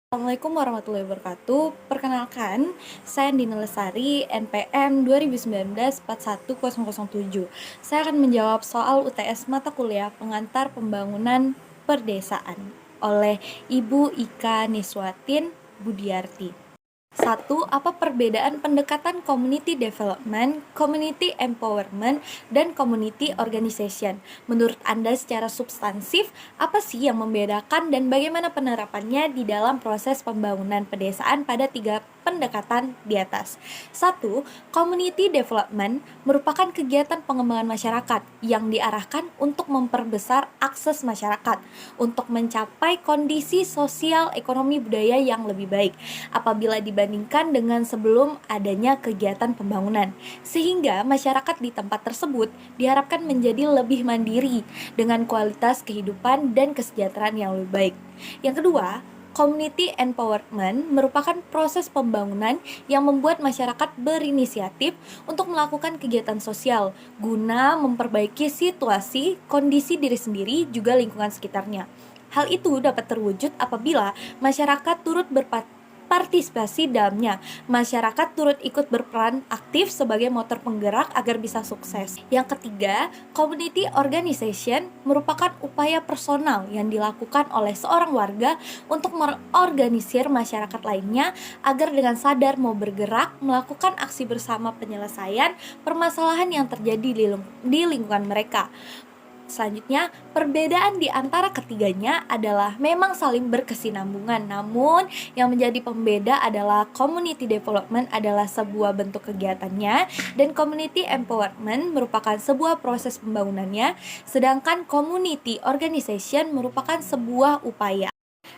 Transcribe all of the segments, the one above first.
Assalamualaikum warahmatullahi wabarakatuh. Perkenalkan, saya Dina Lestari, NPM 2019-41007. Saya akan menjawab soal UTS mata kuliah pengantar pembangunan perdesaan oleh Ibu Ika Niswatin Budiarti. 1. Apa perbedaan pendekatan community development, community empowerment, dan community organization? Menurut Anda secara substansif, apa sih yang membedakan dan bagaimana penerapannya di dalam proses pembangunan pedesaan pada 3 pendekatan di atas? 1. Community development merupakan kegiatan pengembangan masyarakat yang diarahkan untuk memperbesar akses masyarakat untuk mencapai kondisi sosial, ekonomi, budaya yang lebih baik apabila dibandingkan dengan sebelum adanya kegiatan pembangunan, sehingga masyarakat di tempat tersebut diharapkan menjadi lebih mandiri dengan kualitas kehidupan dan kesejahteraan yang lebih baik. Yang kedua, community empowerment merupakan proses pembangunan yang membuat masyarakat berinisiatif untuk melakukan kegiatan sosial guna memperbaiki situasi, kondisi diri sendiri juga lingkungan sekitarnya. Hal itu dapat terwujud apabila masyarakat turut berpartisipasi dalamnya. Masyarakat turut ikut berperan aktif sebagai motor penggerak agar bisa sukses. Yang ketiga, community organization merupakan upaya personal yang dilakukan oleh seorang warga untuk mengorganisir masyarakat lainnya agar dengan sadar mau bergerak melakukan aksi bersama penyelesaian permasalahan yang terjadi di lingkungan mereka. Selanjutnya, perbedaan di antara ketiganya adalah memang saling berkesinambungan, namun yang menjadi pembeda adalah community development adalah sebuah bentuk kegiatannya dan community empowerment merupakan sebuah proses pembangunannya, sedangkan community organization merupakan sebuah upaya.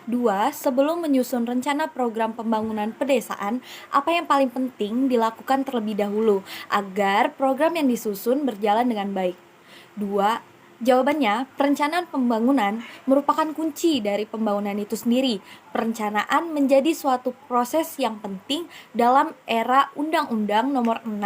2. Sebelum menyusun rencana program pembangunan pedesaan, apa yang paling penting dilakukan terlebih dahulu agar program yang disusun berjalan dengan baik? 2. Jawabannya, perencanaan pembangunan merupakan kunci dari pembangunan itu sendiri. Perencanaan menjadi suatu proses yang penting dalam era Undang-Undang Nomor 6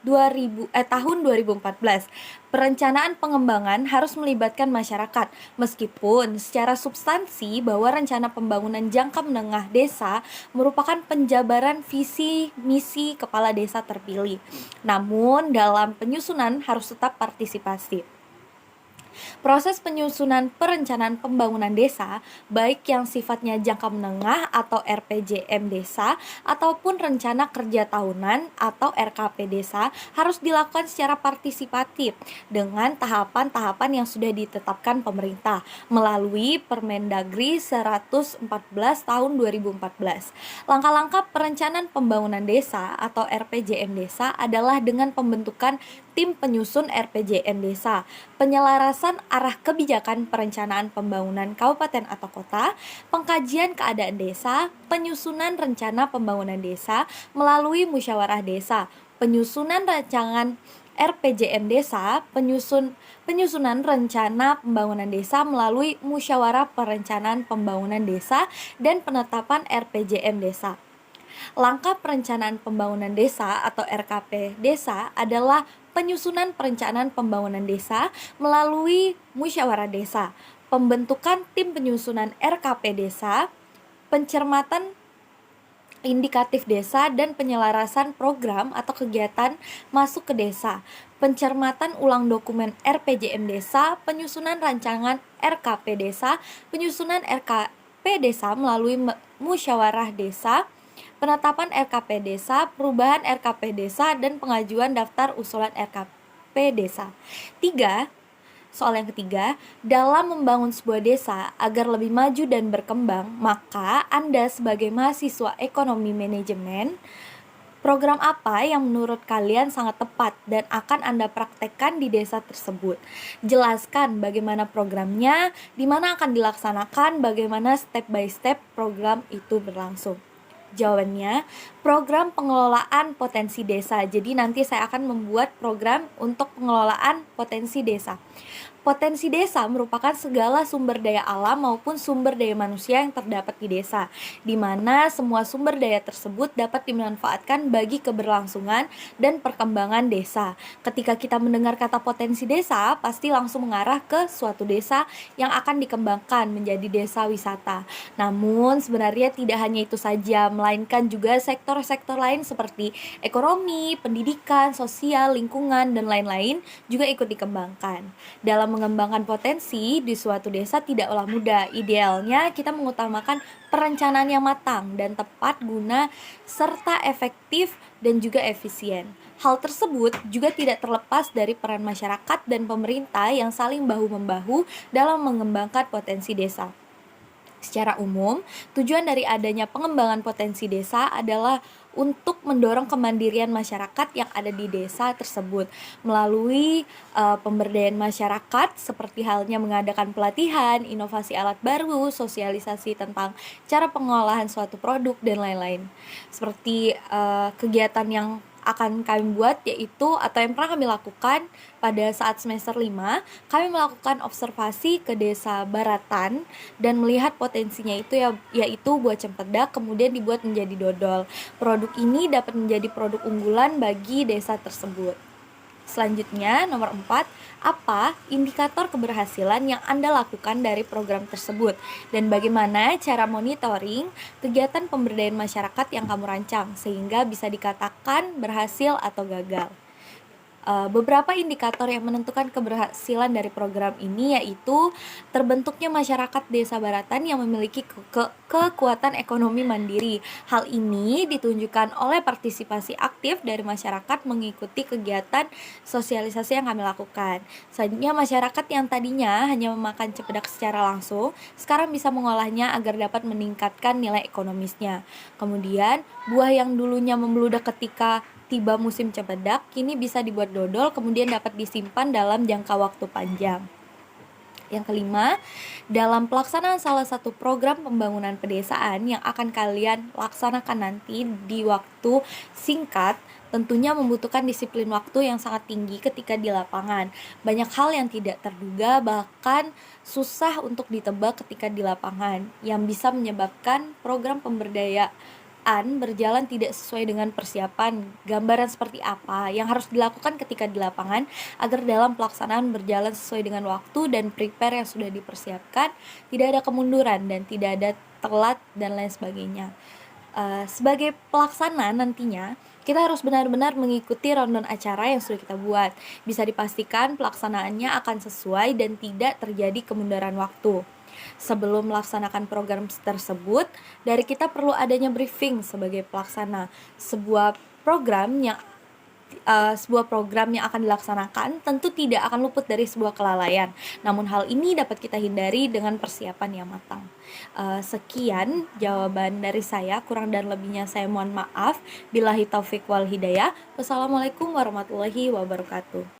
tahun 2014. Perencanaan pengembangan harus melibatkan masyarakat, meskipun secara substansi bahwa rencana pembangunan jangka menengah desa merupakan penjabaran visi misi kepala desa terpilih. Namun dalam penyusunan harus tetap partisipasi. Proses penyusunan perencanaan pembangunan desa, baik yang sifatnya jangka menengah atau RPJM desa, ataupun rencana kerja tahunan atau RKP desa, harus dilakukan secara partisipatif dengan tahapan-tahapan yang sudah ditetapkan pemerintah melalui Permendagri 114 tahun 2014. Langkah-langkah perencanaan pembangunan desa atau RPJM desa adalah dengan pembentukan tim penyusun RPJM desa, penyelarasan arah kebijakan perencanaan pembangunan kabupaten atau kota, pengkajian keadaan desa, penyusunan rencana pembangunan desa melalui musyawarah desa, penyusunan rancangan RPJM desa, penyusunan rencana pembangunan desa melalui musyawarah perencanaan pembangunan desa, dan penetapan RPJM desa. Langkah perencanaan pembangunan desa atau RKP desa adalah penyusunan perencanaan pembangunan desa melalui musyawarah desa, pembentukan tim penyusunan RKP desa, pencermatan indikatif desa dan penyelarasan program atau kegiatan masuk ke desa, pencermatan ulang dokumen RPJM desa, penyusunan rancangan RKP desa, penyusunan RKP desa melalui musyawarah desa, penetapan RKP desa, perubahan RKP desa, dan pengajuan daftar usulan RKP desa. 3. Soal yang ketiga, dalam membangun sebuah desa agar lebih maju dan berkembang, maka Anda sebagai mahasiswa ekonomi manajemen, program apa yang menurut kalian sangat tepat dan akan Anda praktekkan di desa tersebut? Jelaskan bagaimana programnya, di mana akan dilaksanakan, bagaimana step by step program itu berlangsung. Jawabannya, program pengelolaan potensi desa. Jadi nanti saya akan membuat program untuk pengelolaan potensi desa. Potensi desa merupakan segala sumber daya alam maupun sumber daya manusia yang terdapat di desa, di mana semua sumber daya tersebut dapat dimanfaatkan bagi keberlangsungan dan perkembangan desa. Ketika kita mendengar kata potensi desa, pasti langsung mengarah ke suatu desa yang akan dikembangkan menjadi desa wisata. Namun, sebenarnya tidak hanya itu saja, melainkan juga sektor-sektor lain seperti ekonomi, pendidikan, sosial, lingkungan, dan lain-lain juga ikut dikembangkan. Dalam mengembangkan potensi di suatu desa tidaklah mudah. Idealnya kita mengutamakan perencanaan yang matang dan tepat guna serta efektif dan juga efisien. Hal tersebut juga tidak terlepas dari peran masyarakat dan pemerintah yang saling bahu-membahu dalam mengembangkan potensi desa. Secara umum, tujuan dari adanya pengembangan potensi desa adalah untuk mendorong kemandirian masyarakat yang ada di desa tersebut melalui pemberdayaan masyarakat seperti halnya mengadakan pelatihan, inovasi alat baru, sosialisasi tentang cara pengolahan suatu produk dan lain-lain. Seperti kegiatan yang akan kami buat yaitu atau yang pernah kami lakukan pada saat semester 5, kami melakukan observasi ke desa Baratan dan melihat potensinya itu yaitu buah cempedak kemudian dibuat menjadi dodol. Produk ini dapat menjadi produk unggulan bagi desa tersebut. Selanjutnya, nomor 4, apa indikator keberhasilan yang Anda lakukan dari program tersebut dan bagaimana cara monitoring kegiatan pemberdayaan masyarakat yang kamu rancang sehingga bisa dikatakan berhasil atau gagal. Beberapa indikator yang menentukan keberhasilan dari program ini yaitu terbentuknya masyarakat desa Baratan yang memiliki kekuatan ekonomi mandiri. Hal ini ditunjukkan oleh partisipasi aktif dari masyarakat mengikuti kegiatan sosialisasi yang kami lakukan. Selanjutnya, masyarakat yang tadinya hanya memakan cempedak secara langsung sekarang bisa mengolahnya agar dapat meningkatkan nilai ekonomisnya. Kemudian, buah yang dulunya membludak ketika tiba musim cempedak kini bisa dibuat dodol kemudian dapat disimpan dalam jangka waktu panjang. Yang kelima, dalam pelaksanaan salah satu program pembangunan pedesaan yang akan kalian laksanakan nanti di waktu singkat, tentunya membutuhkan disiplin waktu yang sangat tinggi ketika di lapangan. Banyak hal yang tidak terduga bahkan susah untuk ditebak ketika di lapangan yang bisa menyebabkan program pemberdayaan berjalan tidak sesuai dengan persiapan. Gambaran seperti apa yang harus dilakukan ketika di lapangan agar dalam pelaksanaan berjalan sesuai dengan waktu dan prepare yang sudah dipersiapkan, tidak ada kemunduran dan tidak ada telat dan lain sebagainya. Sebagai pelaksana nantinya kita harus benar-benar mengikuti rundown acara yang sudah kita buat. Bisa dipastikan pelaksanaannya akan sesuai dan tidak terjadi kemunduran waktu. Sebelum melaksanakan program tersebut, dari kita perlu adanya briefing sebagai pelaksana. Sebuah program yang akan dilaksanakan tentu tidak akan luput dari sebuah kelalaian. Namun hal ini dapat kita hindari dengan persiapan yang matang. Sekian jawaban dari saya, kurang dan lebihnya saya mohon maaf. Billahi taufik wal hidayah. Wassalamualaikum warahmatullahi wabarakatuh.